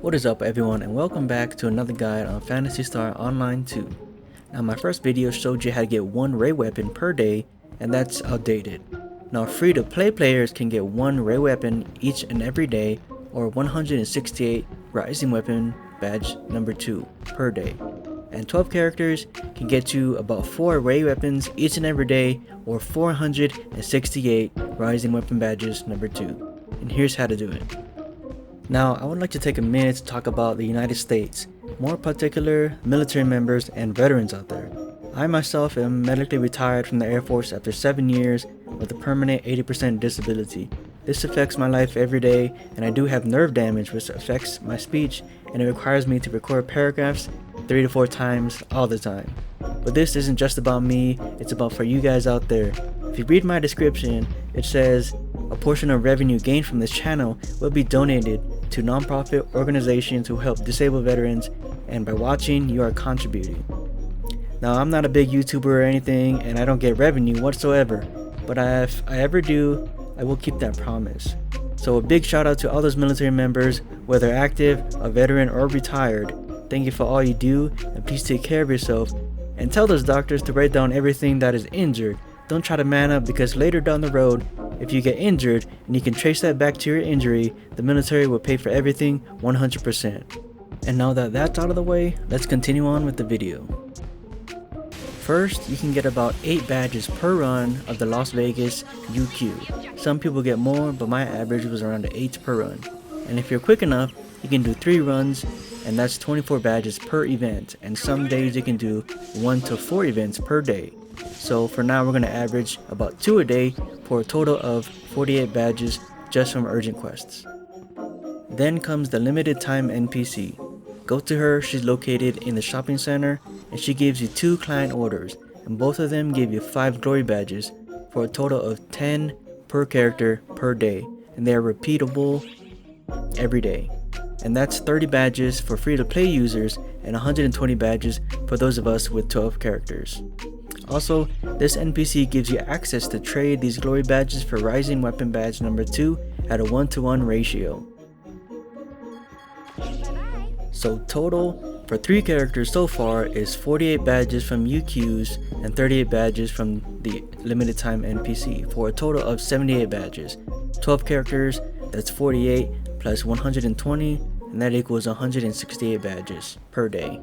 What is up everyone, and welcome back to another guide on Phantasy Star Online 2. Now my first video showed you how to get one ray weapon per day, and that's outdated. Now free to play players can get one ray weapon each and every day, or 168 rising weapon badge number 2 per day. And 12 characters can get you about 4 ray weapons each and every day, or 468 rising weapon badges number 2. And here's how to do it. Now, I would like to take a minute to talk about the United States, more particular military members and veterans out there. I myself am medically retired from the Air Force after 7 years with a permanent 80% disability. This affects my life every day, and I do have nerve damage which affects my speech, and it requires me to record paragraphs 3 to 4 times all the time. But this isn't just about me, it's about for you guys out there. If you read my description, it says a portion of revenue gained from this channel will be donated to non-profit organizations who help disabled veterans, and by watching you are contributing. Now, I'm not a big YouTuber or anything, and I don't get revenue whatsoever, but if I ever do, I will keep that promise. So a big shout out to all those military members, whether active, a veteran, or retired. Thank you for all you do, and please take care of yourself, and tell those doctors to write down everything that is injured. Don't try to man up, because later down the road, if you get injured and you can trace that back to your injury, the military will pay for everything 100%. And now that that's out of the way, let's continue on with the video. First, you can get about 8 badges per run of the Las Vegas UQ. Some people get more, but my average was around 8 per run. And if you're quick enough, you can do 3 runs, and that's 24 badges per event, and some days you can do 1 to 4 events per day. So for now, we're going to average about 2 a day for a total of 48 badges just from urgent quests. Then comes the limited time NPC. Go to her, she's located in the shopping center, and she gives you 2 client orders, and both of them give you 5 glory badges for a total of 10 per character per day, and they are repeatable every day. And that's 30 badges for free to play users and 120 badges for those of us with 12 characters. Also, this NPC gives you access to trade these glory badges for rising weapon badge number 2 at a 1-to-1 ratio. So total for 3 characters so far is 48 badges from UQs and 38 badges from the limited time NPC for a total of 78 badges. 12 characters, that's 48 plus 120, and that equals 168 badges per day.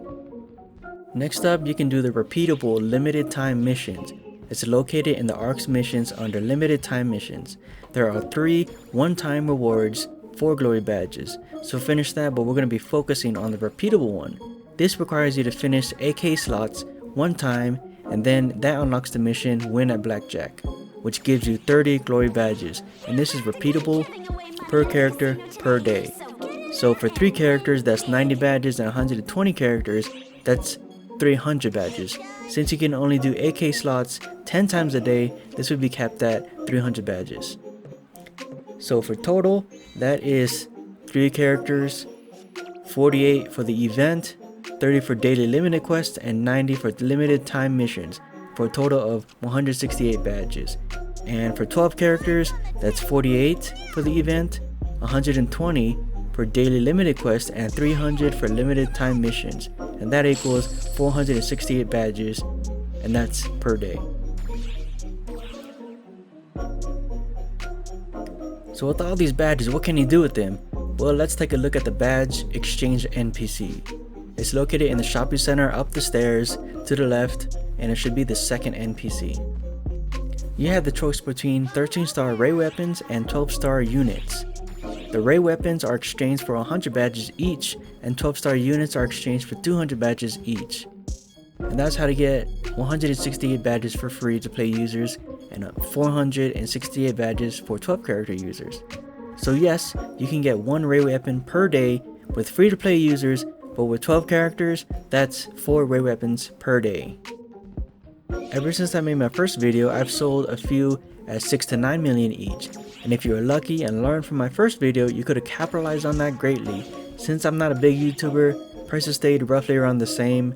Next up, you can do the repeatable limited time missions. It's located in the ARC's missions under limited time missions. There are 3 one-time rewards, 4 glory badges. So finish that, but we're going to be focusing on the repeatable one. This requires you to finish AK slots 1 time, and then that unlocks the mission Win at Blackjack, which gives you 30 glory badges, and this is repeatable per character per day. So for 3 characters, that's 90 badges, and 120 characters, that's 300 badges. Since you can only do AK slots 10 times a day, this would be capped at 300 badges. So for total, that is 3 characters, 48 for the event, 30 for daily limited quests, and 90 for limited time missions, for a total of 168 badges. And for 12 characters, that's 48 for the event, 120 for daily limited quests, and 300 for limited time missions, and that equals 468 badges, and that's per day. So with all these badges, what can you do with them? Well, let's take a look at the badge exchange NPC. It's located in the shopping center up the stairs to the left, and it should be the second NPC. You have the choice between 13-star ray weapons and 12-star units. The ray weapons are exchanged for 100 badges each, and 12-star units are exchanged for 200 badges each. And that's how to get 168 badges for free to play users, and 468 badges for 12 character users. So yes, you can get 1 ray weapon per day with free to play users, but with 12 characters, that's 4 ray weapons per day. Ever since I made my first video, I've sold a few at 6 to 9 million each. And if you were lucky and learned from my first video, you could have capitalized on that greatly. Since I'm not a big YouTuber, prices stayed roughly around the same.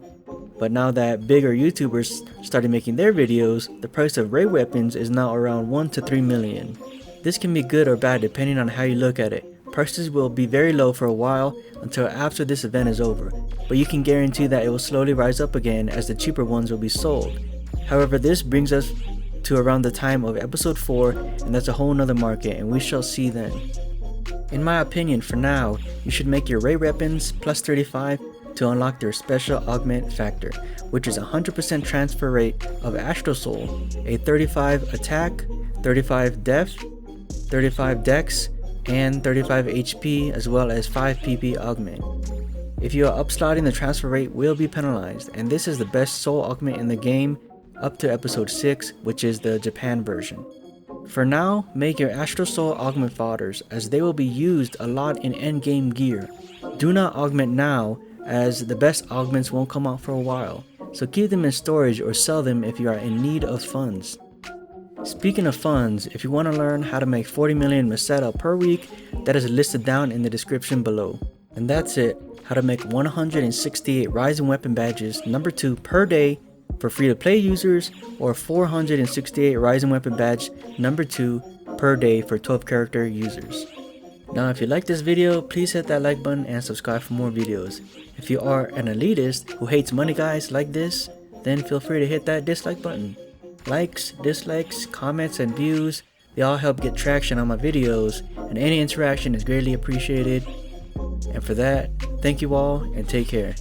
But now that bigger YouTubers started making their videos, the price of ray weapons is now around 1 to 3 million. This can be good or bad depending on how you look at it, prices will be very low for a while until after this event is over, but you can guarantee that it will slowly rise up again as the cheaper ones will be sold. However, this brings us to around the time of episode 4, and that's a whole nother market, and we shall see then. In my opinion, for now, you should make your ray weapons plus 35 to unlock their special augment factor, which is 100% transfer rate of Astral Soul, a 35 attack, 35 def, 35 dex, and 35 HP, as well as 5 PP augment. If you are upslotting, the transfer rate will be penalized, and this is the best soul augment in the game up to episode 6, which is the Japan version. For now, make your Astral Soul augment fodders, as they will be used a lot in endgame gear. Do not augment now, as the best augments won't come out for a while, so keep them in storage or sell them if you are in need of funds. Speaking of funds, if you want to learn how to make 40 million Meseta per week, that is listed down in the description below. And that's it, how to make 168 Rising Weapon Badges number 2 per day for free-to-play users, or 468 Rising Weapon Badge number 2 per day for 12 character users. Now if you like this video, please hit that like button and subscribe for more videos. If you are an elitist who hates money guys like this, then feel free to hit that dislike button. Likes, dislikes, comments, and views, they all help get traction on my videos, and any interaction is greatly appreciated. And for that, thank you all and take care.